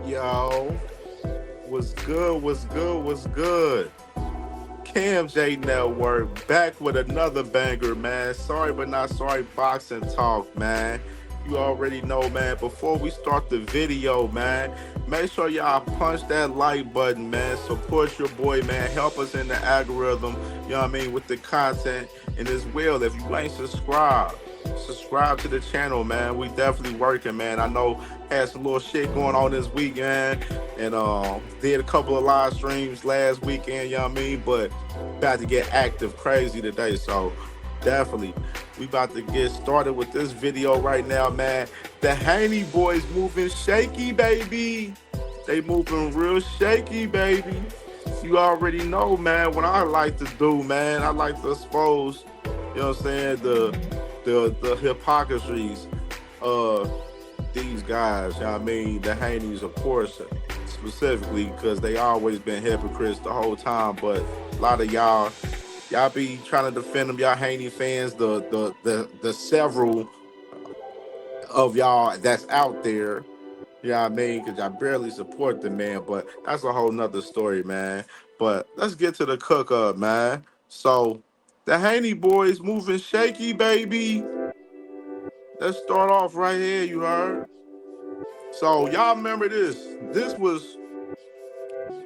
Yo, what's good? What's good? What's good? CamJNetwork back with another banger, man. Sorry but not sorry, boxing talk, man. You already know, man. Before we start the video, man, make sure y'all punch that like button, man. Support your boy, man. Help us in the algorithm, you know what I mean, with the content. And as well, if you ain't subscribe to the channel, man. We definitely working, man. I know had some little shit going on this weekend, and did a couple of live streams last weekend, you know what I mean? But about to get active crazy today, so definitely we about to get started with this video right now, man. The Haney boys moving shaky, baby. They moving real shaky, baby. You already know, man, what I like to do, man. I like to expose, you know what I'm saying, the hypocrisies of these guys, you know what I mean? The Haneys, of course, specifically, because they always been hypocrites the whole time, but a lot of y'all be trying to defend them, y'all Haney fans, the several of y'all that's out there, you know what I mean? Because y'all barely support the man, but that's a whole nother story, man. But let's get to the cook up, man. So the Haney boys moving shaky, baby. Let's start off right here, you heard? So y'all remember this. This was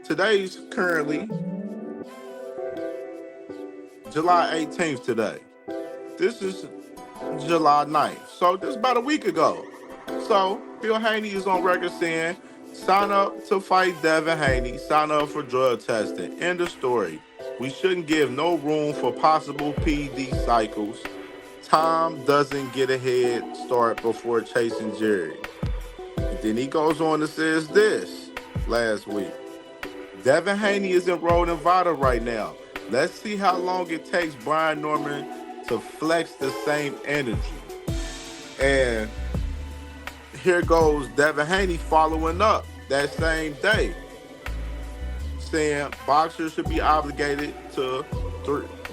today's currently July 18th today. This is July 9th. So this is about a week ago. So Bill Haney is on record saying, sign up to fight Devin Haney, sign up for drug testing. End of story. We shouldn't give no room for possible PD cycles. Tom doesn't get a head start before chasing Jerry. And then he goes on and says this last week. Devin Haney is enrolled in VADA right now. Let's see how long it takes Brian Norman to flex the same energy. And here goes Devin Haney following up that same day, saying boxers should be obligated to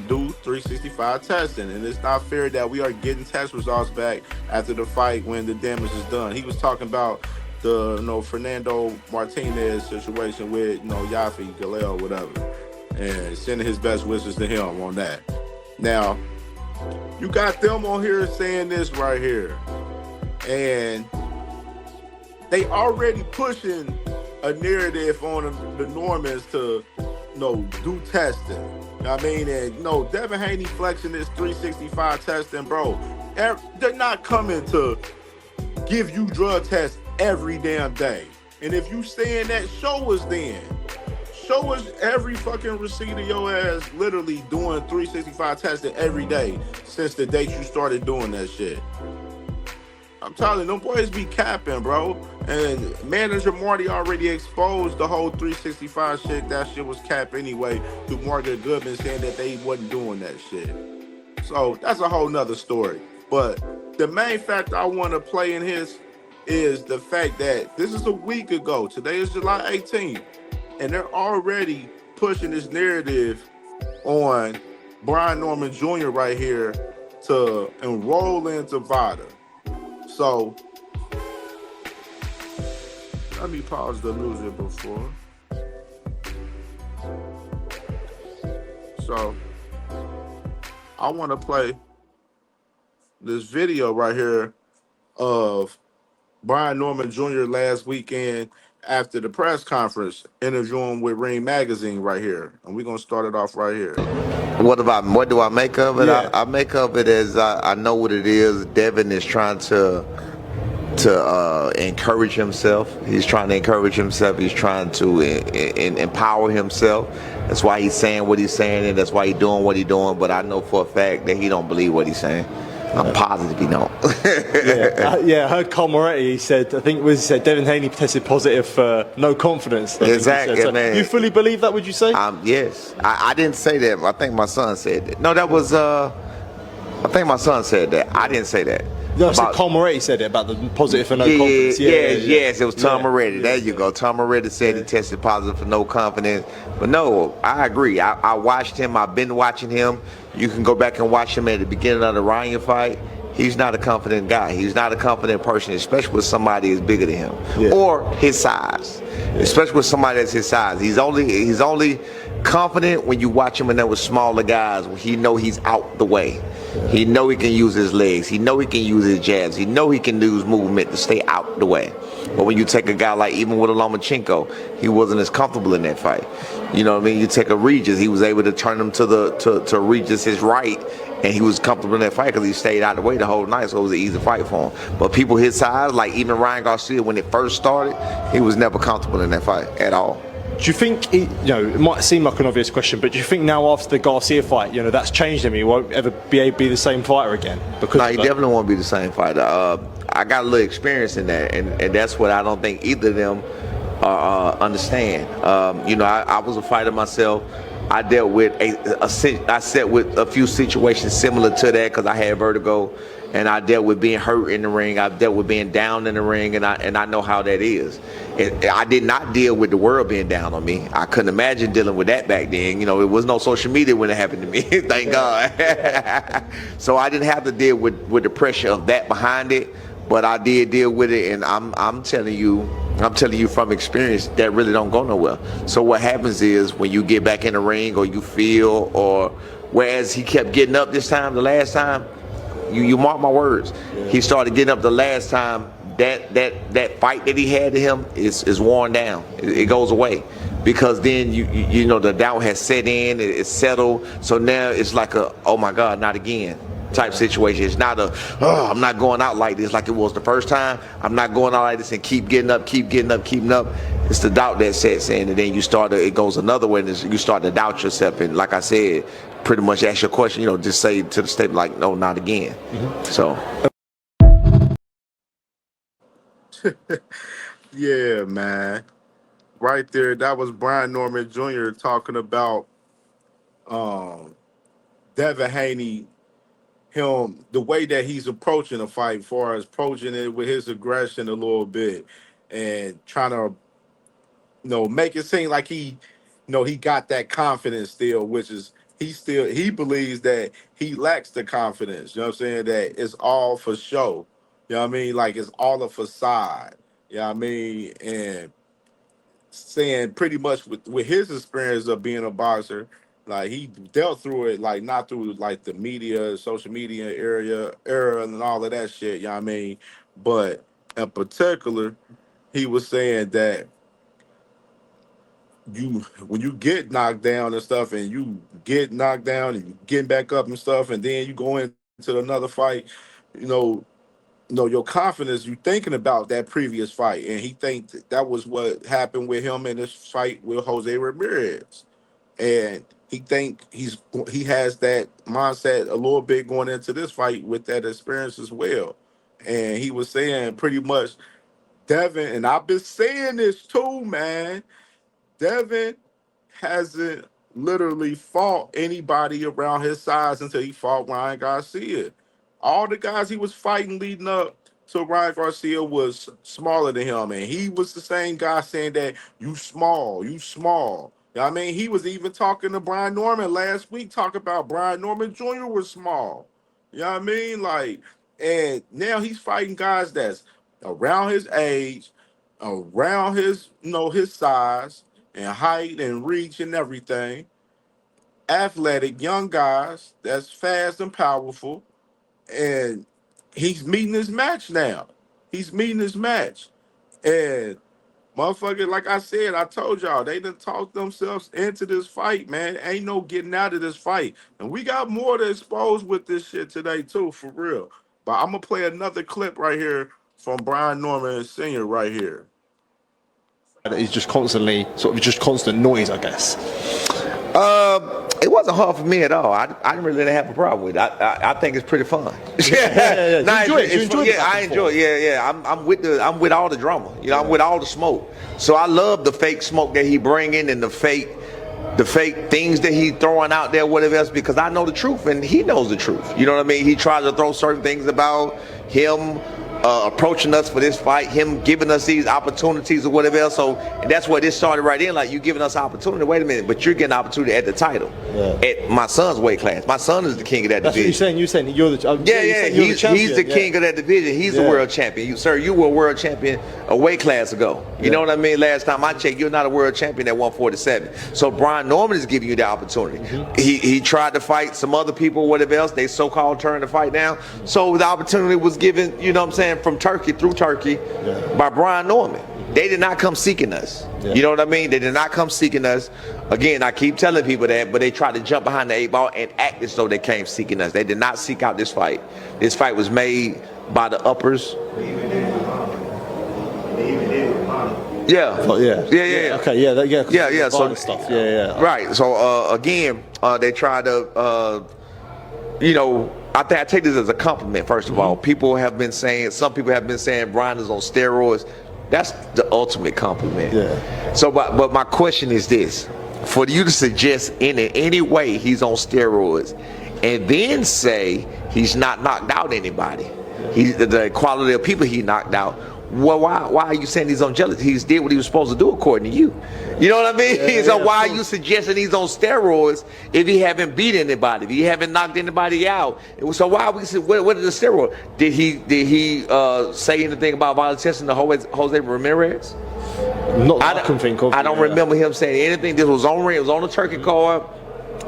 do 365 testing, and it's not fair that we are getting test results back after the fight when the damage is done. He was talking about the Fernando Martinez situation with Yafi Galeo, whatever, and sending his best wishes to him on that. Now, you got them on here saying this right here, and they already pushing a narrative on the Normans to do testing. You know what I mean? And Devin Haney flexing this 365 testing, bro. They're not coming to give you drug tests every damn day. And if you saying that, show us then. Show us every fucking receipt of your ass literally doing 365 testing every day since the date you started doing that shit. I'm telling you, them boys be capping, bro. And manager Marty already exposed the whole 365 shit. That shit was cap anyway to Margaret Goodman saying that they wasn't doing that shit. So that's a whole nother story. But the main factor I want to play in his is the fact that this is a week ago. Today is July 18th. And they're already pushing this narrative on Brian Norman Jr. right here to enroll into VADA. So, let me pause the music before. So, I want to play this video right here of Brian Norman Jr. last weekend after the press conference, interviewing with Ring Magazine right here. And we're going to start it off right here. What do I make of it? Yeah. I make of it as I know what it is. Devin is trying to encourage himself. He's trying to encourage himself. He's trying to empower himself. That's why he's saying what he's saying, and that's why he's doing what he's doing. But I know for a fact that he don't believe what he's saying. I'm positive he don't. I heard Carl Moretti. He said, I think it was Devin Haney tested positive for no confidence. Exactly. So you fully believe that? Would you say? Yes. I didn't say that. I think my son said that. No, that was. I think my son said that. I didn't say that. No, I said Carl Moretti said it about the positive for no confidence. Yes, it was Tom Moretti. There you go. Tom Moretti said he tested positive for no confidence. But no, I agree. I watched him. I've been watching him. You can go back and watch him at the beginning of the Ryan fight. he's not a confident guy. He's not a confident person, especially with somebody as bigger than him or his size. Especially with somebody that's his size. He's only confident when you watch him and there with smaller guys. When he know he's out the way. He know he can use his legs. He know he can use his jabs. He know he can use movement to stay out the way. But when you take a guy like, even with a Lomachenko, he wasn't as comfortable in that fight. You know what I mean? You take a Regis, he was able to turn him to Regis his right, and he was comfortable in that fight because he stayed out of the way the whole night, so it was an easy fight for him. But people his size, like even Ryan Garcia, when it first started, he was never comfortable in that fight at all. Do you think, it might seem like an obvious question, but do you think now after the Garcia fight, that's changed him? He won't ever be the same fighter again? Because no, he definitely won't be the same fighter. I got a little experience in that, and that's what I don't think either of them understand. I was a fighter myself. I dealt with I sat with a few situations similar to that because I had vertigo, and I dealt with being hurt in the ring. I've dealt with being down in the ring, and I know how that is. And I did not deal with the world being down on me. I couldn't imagine dealing with that back then. It was no social media when it happened to me. Thank God. So I didn't have to deal with the pressure of that behind it, but I did deal with it, and I'm telling you from experience that really don't go nowhere. So what happens is when you get back in the ring or you feel, or whereas he kept getting up this time, the last time, you mark my words, he started getting up the last time, that fight that he had to him is worn down. It goes away. Because then the doubt has set in, it's settled. So now it's like oh my God, not again type situation. It's not I'm not going out like this like it was the first time. I'm not going out like this and keep getting up. It's the doubt that sets in, and then it goes another way, and you start to doubt yourself. And like I said, pretty much ask your question, just say to the statement like, no, not again. So. Yeah, man. Right there, that was Brian Norman Jr. talking about Devin Haney, the way that he's approaching the fight, far as approaching it with his aggression a little bit and trying to, make it seem like he got that confidence still, which is he believes that he lacks the confidence. You know what I'm saying? That it's all for show. You know what I mean? Like it's all a facade. You know what I mean? And saying pretty much with his experience of being a boxer, like he dealt through it, like not through like the media, social media era and all of that shit, you know what I mean? But in particular, he was saying that when you get knocked down and stuff, and you get knocked down and you get back up and stuff, and then you go into another fight, you know, your confidence, you thinking about that previous fight, and he think that was what happened with him in this fight with Jose Ramirez, and he has that mindset a little bit going into this fight with that experience as well, and he was saying pretty much Devin, and I've been saying this too, man. Devin hasn't literally fought anybody around his size until he fought Ryan Garcia. All the guys he was fighting leading up to Ryan Garcia was smaller than him, and he was the same guy saying that you small. You know what I mean? He was even talking to Brian Norman last week, talking about Brian Norman Jr. was small. You know what I mean? Like, and now he's fighting guys that's around his age, around his size and height and reach and everything. Athletic young guys that's fast and powerful, and he's meeting his match now. He's meeting his match, and motherfucker, like I said, I told y'all they done talked themselves into this fight, man. Ain't no getting out of this fight, and we got more to expose with this shit today too, for real. But I'm gonna play another clip right here from Brian Norman Sr. right here. He's just constantly, just constant noise, I guess. It wasn't hard for me at all. I didn't really have a problem with it. I think it's pretty fun. Yeah. Nah, you enjoy it. I enjoy it. Yeah. I'm with all the drama. I'm with all the smoke. So I love the fake smoke that he bringing and the fake things that he throwing out there, whatever else, because I know the truth and he knows the truth. You know what I mean? He tries to throw certain things about him approaching us for this fight, him giving us these opportunities or whatever else. So and that's where this started right in. Like, you giving us opportunity. Wait a minute, but you're getting opportunity at the title, at my son's weight class. My son is the king of that division. That's what you're saying. You're the He's the king of that division. He's the world champion. You were a world champion a weight class ago. You know what I mean? Last time I checked, you're not a world champion at 147. So Brian Norman is giving you the opportunity. He tried to fight some other people, whatever else. They so-called turned to fight now. So the opportunity was given, you know what I'm saying, from Turkey through Turkey by Brian Norman. They did not come seeking us. You know what I mean? They did not come seeking us. Again, I keep telling people that, but they tried to jump behind the 8 ball and act as though they came seeking us. They did not seek out this fight. This fight was made by the uppers. Yeah. Okay. So stuff. Right. So again, they tried to, I take this as a compliment. First of all, some people have been saying Brian is on steroids. That's the ultimate compliment. Yeah. So, but my question is this: for you to suggest in any way he's on steroids, and then say he's not knocked out anybody, he's the quality of people he knocked out. Well, why are you saying he's on jealousy? He's did what he was supposed to do according to you. You know what I mean? So why are you suggesting he's on steroids if he haven't beat anybody, if he haven't knocked anybody out? So why are we say what is the steroid? Did he say anything about violence testing to Jose Ramirez? Not that I can think of. I don't remember him saying anything. This was on ring. It was on the turkey card,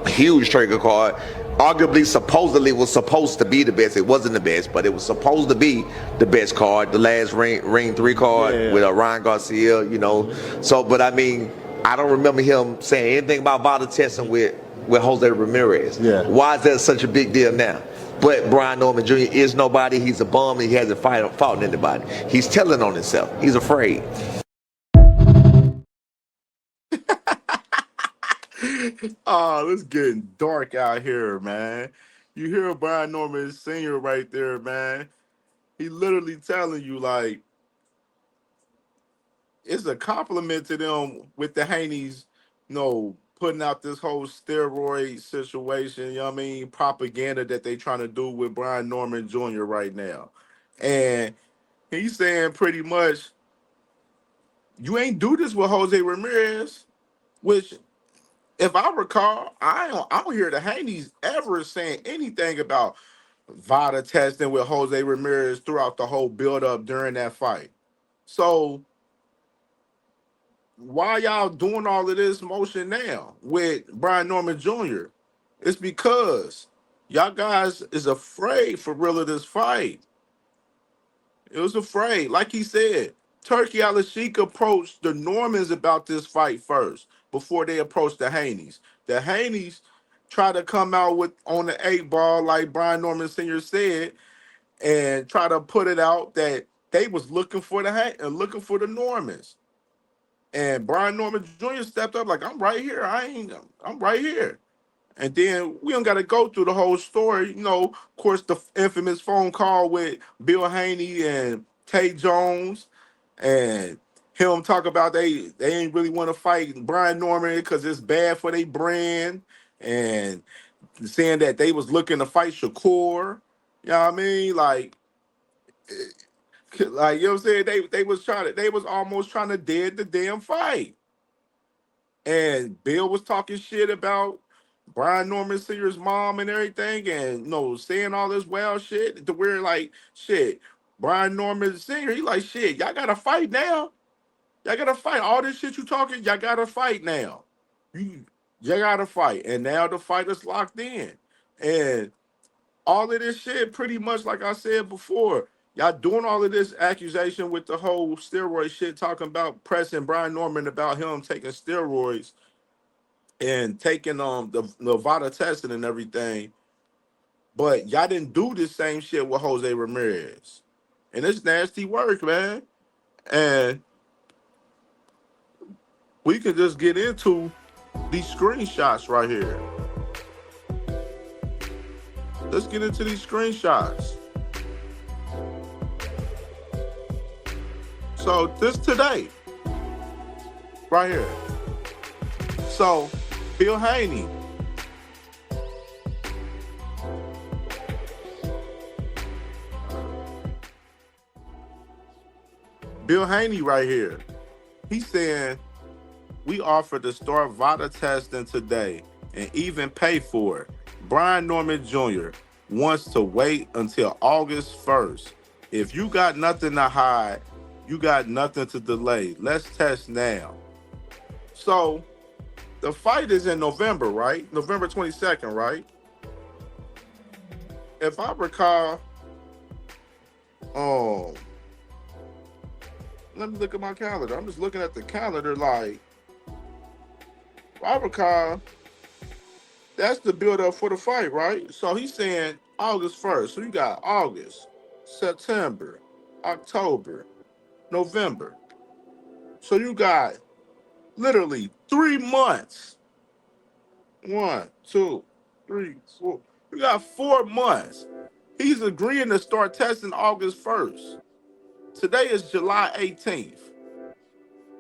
huge turkey card. Arguably, supposedly, was supposed to be the best. It wasn't the best, but it was supposed to be the best card. The last ring 3 card with Ryan Garcia, So, but I mean, I don't remember him saying anything about bottle testing with Jose Ramirez. Yeah. Why is that such a big deal now? But Brian Norman Jr. is nobody. He's a bum. He hasn't fought anybody. He's telling on himself. He's afraid. Oh, it's getting dark out here, man. You hear Brian Norman Sr. right there, man. He literally telling you, like, it's a compliment to them with the Haneys, putting out this whole steroid situation, propaganda that they trying to do with Brian Norman Jr. right now. And he's saying pretty much, you ain't do this with Jose Ramirez, which, if I recall, I don't hear the Haneys ever saying anything about VADA testing with Jose Ramirez throughout the whole build-up during that fight. So why y'all doing all of this motion now with Brian Norman Jr.? It's because y'all guys is afraid for real of this fight. It was afraid. Like he said, Turkey Al-Sheikh approached the Normans about this fight first before they approached the Haneys. The Haneys try to come out on the 8 ball, like Brian Norman Sr. said, and try to put it out that they was looking for the Normans. And Brian Norman Jr. stepped up like, I'm right here. I'm right here. And then we don't got to go through the whole story. Of course, the infamous phone call with Bill Haney and Tay Jones, and him talk about they ain't really want to fight Brian Norman because it's bad for their brand, and saying that they was looking to fight Shakur. You know what I mean? Like you know what I'm saying? They was almost trying to dead the damn fight. And Bill was talking shit about Brian Norman Sr.'s mom and everything, and saying all this wild shit to where, like, shit, Brian Norman Sr., he like, shit, y'all gotta fight now. Y'all gotta fight. All this shit you talking, y'all gotta fight now. You gotta fight. And now the fight is locked in. And all of this shit, pretty much like I said before, y'all doing all of this accusation with the whole steroid shit, talking about pressing Brian Norman about him taking steroids and taking the Nevada testing and everything. But y'all didn't do this same shit with Jose Ramirez. And it's nasty work, man. And we can just get into these screenshots right here. Let's get into these screenshots. So this today, right here. So Bill Haney, Bill Haney right here. He's saying we offer to start VADA testing today and even pay for it. Brian Norman Jr. wants to wait until August 1st. If you got nothing to hide, you got nothing to delay. Let's test now. So the fight is in November, right? November 22nd, right? If I recall, um, let me look at my calendar. I'm just looking at the calendar like, if I recall, that's the build up for the fight, right? So he's saying August 1st. So you got August, September, October, November. So you got literally 3 months. 1, 2, 3, 4. You got 4 months. He's agreeing to start testing August 1st. Today is July 18th.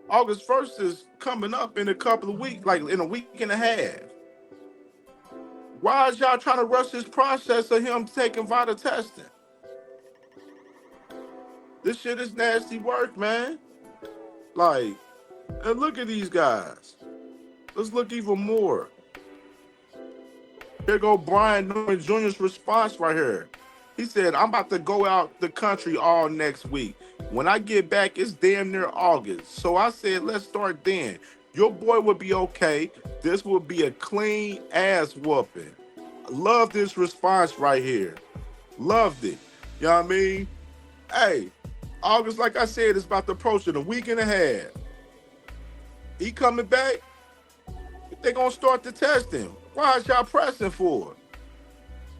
August 1st is coming up in a couple of weeks, like in a week and a half. Why is y'all trying to rush this process of him taking VADA testing? This shit is nasty work, man. Like, and look at these guys. Let's look even more. Here go Brian Norman Jr.'s response right here. He said, I'm about to go out the country all next week. When I get back, it's damn near August. So I said, let's start then. Your boy would be okay. This will be a clean ass whooping. Love this response right here. Loved it. You know what I mean? Hey, August, like I said, is about to approach in a week and a half. He coming back. They gonna start the testing. Why is y'all pressing for it?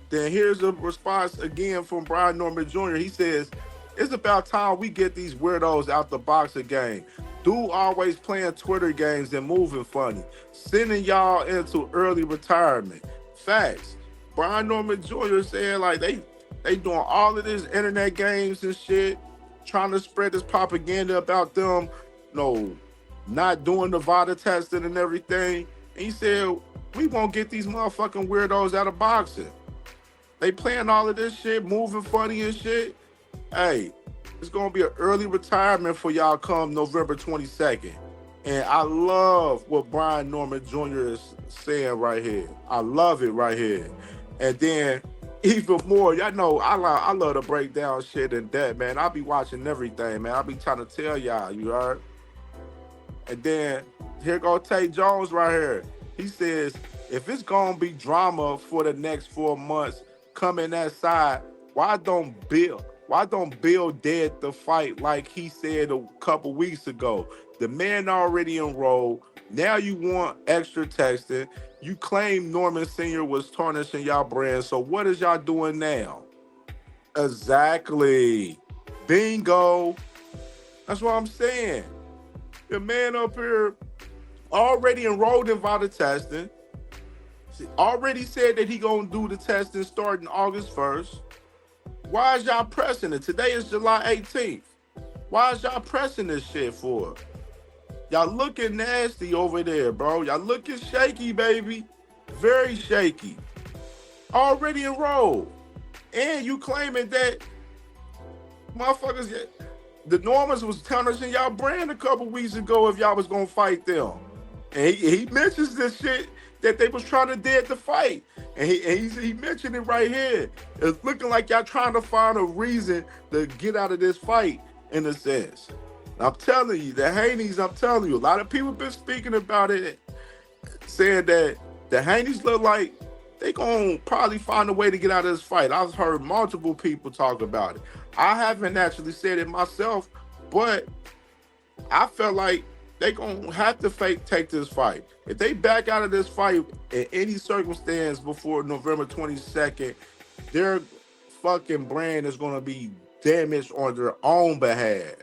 Then here's a response again from Brian Norman Jr. He says, it's about time we get these weirdos out the boxing game. Dude always playing Twitter games and moving funny. Sending y'all into early retirement. Facts. Brian Norman Jr. saying like they doing all of this internet games and shit, trying to spread this propaganda about them, not doing the VADA testing and everything. And he said, we won't get these motherfucking weirdos out of boxing. They playing all of this shit, moving funny and shit. Hey, it's gonna be an early retirement for y'all come November 22nd. And I love what Brian Norman Jr. is saying right here. I love it right here. And then even more, y'all know I love to break down shit in depth, man. I be watching everything, man. I be trying to tell y'all, you heard? And then here go Tay Jones right here. He says, if it's gonna be drama for the next 4 months, coming that side, why don't Bill dead the fight like he said a couple weeks ago? The man already enrolled. Now you want extra texting. You claim Norman Sr. was tarnishing y'all brand. So what is y'all doing now? Exactly. Bingo. That's what I'm saying. The man up here already enrolled in VADA testing. Already said that he gonna do the testing starting August 1st. Why is y'all pressing it? Today is July 18th. Why is y'all pressing this shit for? Y'all looking nasty over there, bro. Y'all looking shaky, baby. Very shaky. Already enrolled. And you claiming that motherfuckers, the Normans was tarnishing y'all brand a couple weeks ago if y'all was gonna fight them. And he mentions this shit that they was trying to dead the fight. And he mentioned it right here. It's looking like y'all trying to find a reason to get out of this fight in a sense. I'm telling you, the Haneys, I'm telling you, a lot of people been speaking about it, saying that the Haneys look like they gonna probably find a way to get out of this fight. I've heard multiple people talk about it. I haven't actually said it myself, but I felt like they gonna have to take this fight. If they back out of this fight in any circumstance before November 22nd, their fucking brand is gonna be damaged on their own behalf.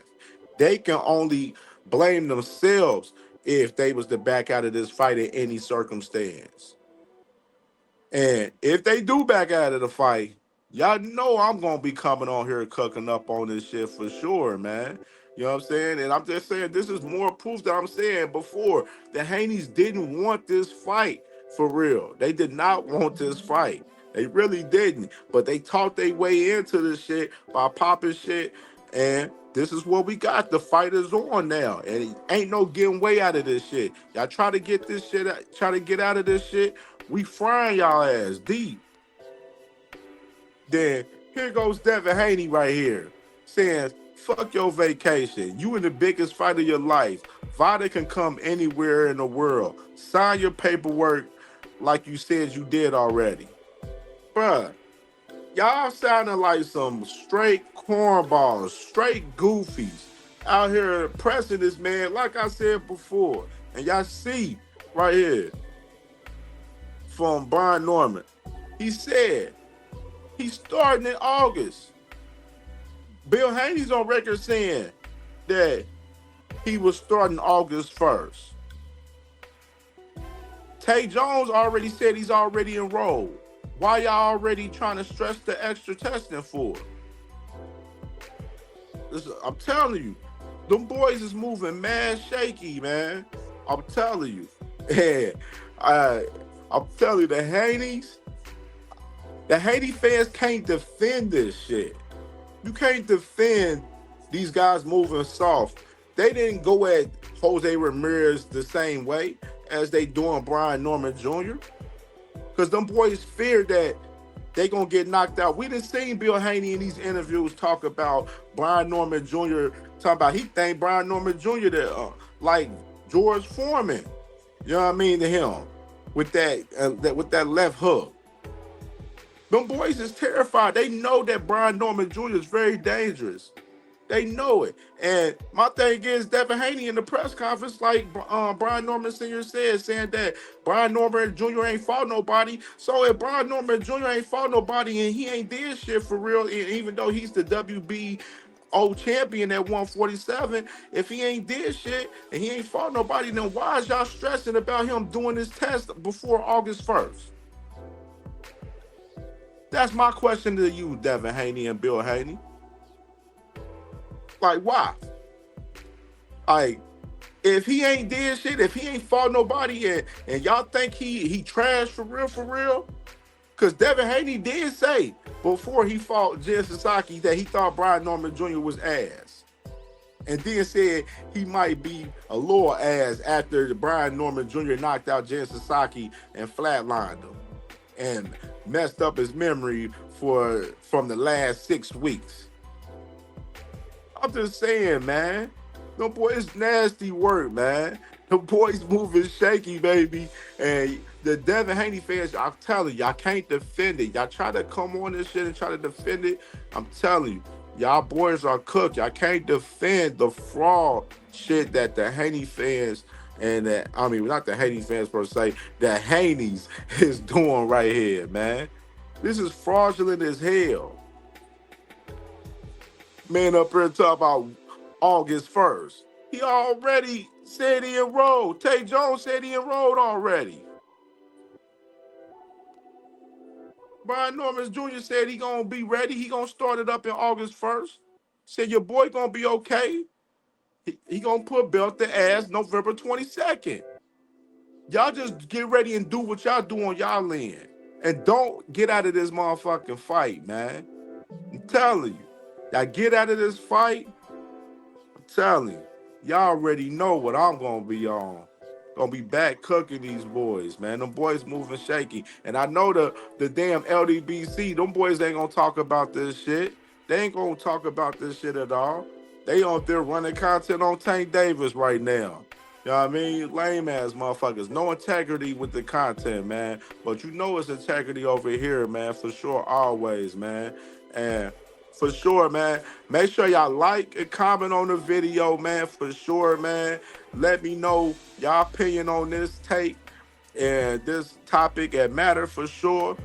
They can only blame themselves if they was to back out of this fight in any circumstance. And if they do back out of the fight, y'all know I'm gonna be coming on here cooking up on this shit for sure, man. You know what I'm saying? And I'm just saying this is more proof that I'm saying before. The Haneys didn't want this fight for real. They did not want this fight. They really didn't. But they talked their way into this shit by popping shit And this is what we got. The fight is on now. And it ain't no getting way out of this shit. Y'all try to get this shit out, try to get out of this shit. We frying y'all ass deep. Then here goes Devin Haney right here saying, fuck your vacation. You in the biggest fight of your life. Vada can come anywhere in the world. Sign your paperwork like you said you did already. Bruh, y'all sounding like some straight cornballs, straight goofies out here pressing this man, like I said before. And y'all see right here from Brian Norman. He said he's starting in August. Bill Haney's on record saying that he was starting August 1st. Tay Jones already said he's already enrolled. Why y'all already trying to stress the extra testing for? I'm telling you, them boys is moving mad shaky, man. I'm telling you. And I'm telling you, the Haney fans can't defend this shit. You can't defend these guys moving soft. They didn't go at Jose Ramirez the same way as they doing Brian Norman Jr. Because them boys feared that they gonna get knocked out. We done seen Bill Haney in these interviews talk about Brian Norman Jr. Talking about he think Brian Norman Jr. Like George Foreman. You know what I mean to him with that left hook. Them boys is terrified. They know that Brian Norman Jr. is very dangerous. They know it. And my thing is, Devin Haney in the press conference, like Brian Norman Sr. said, saying that Brian Norman Jr. ain't fought nobody. So if Brian Norman Jr. ain't fought nobody and he ain't did shit for real, and even though he's the WBO champion at 147, if he ain't did shit and he ain't fought nobody, then why is y'all stressing about him doing this test before August 1st? That's my question to you, Devin Haney and Bill Haney. Like, why? Like, if he ain't did shit, if he ain't fought nobody, and y'all think he trashed for real, because Devin Haney did say before he fought Jen Sasaki that he thought Brian Norman Jr. was ass. And then said he might be a little ass after Brian Norman Jr. knocked out Jen Sasaki and flatlined him and messed up his memory from the last 6 weeks. I'm just saying, man. Them boys nasty work, man. Them boys moving shaky, baby. And the Devin Haney fans, I'm telling you, y'all can't defend it. Y'all try to come on this shit and try to defend it. I'm telling you, y'all boys are cooked. Y'all can't defend the fraud shit that the Haney fans and that, I mean, not the Haney fans per se, the Haneys is doing right here, man. This is fraudulent as hell. Man up here talking about August 1st. He already said he enrolled. Tay Jones said he enrolled already. Brian Norman Jr. said he gonna be ready. He gonna start it up in August 1st. Said your boy gonna be okay. He gonna put belt to ass November 22nd. Y'all just get ready and do what y'all do on y'all end. And don't get out of this motherfucking fight, man. I'm telling you. Y'all get out of this fight. I'm telling you. Y'all already know what I'm gonna be on. Gonna be back cooking these boys, man. Them boys moving shaky. And I know the damn LDBC, them boys ain't gonna talk about this shit. They ain't gonna talk about this shit at all. They on there running content on Tank Davis right now. You know what I mean? Lame ass motherfuckers. No integrity with the content, man. But you know it's integrity over here, man, for sure, always, man. And for sure, man, make sure y'all like and comment on the video, man, for sure, man. Let me know y'all opinion on this take and this topic and matter for sure.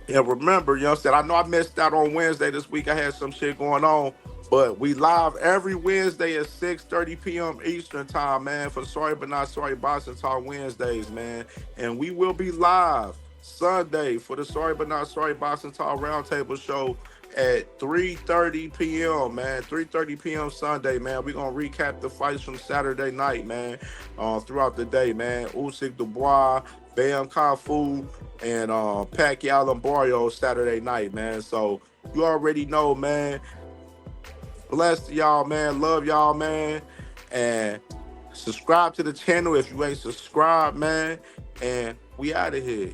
And remember, you know what I'm saying, I know I missed out on Wednesday this week. I had some shit going on. But we live every Wednesday at 6:30 p.m. Eastern time, man, for Sorry But Not Sorry Boxing Talk Wednesdays, man. And we will be live Sunday for the Sorry But Not Sorry Boxing Talk Roundtable Show at 3:30 p.m., man. 3:30 p.m. Sunday, man. We're going to recap the fights from Saturday night, man, throughout the day, man. Usyk, Dubois, Bam Kafu, and Pacquiao and Barrio Saturday night, man. So you already know, man. Bless to y'all, man. Love y'all, man. And subscribe to the channel if you ain't subscribed, man. And we out of here.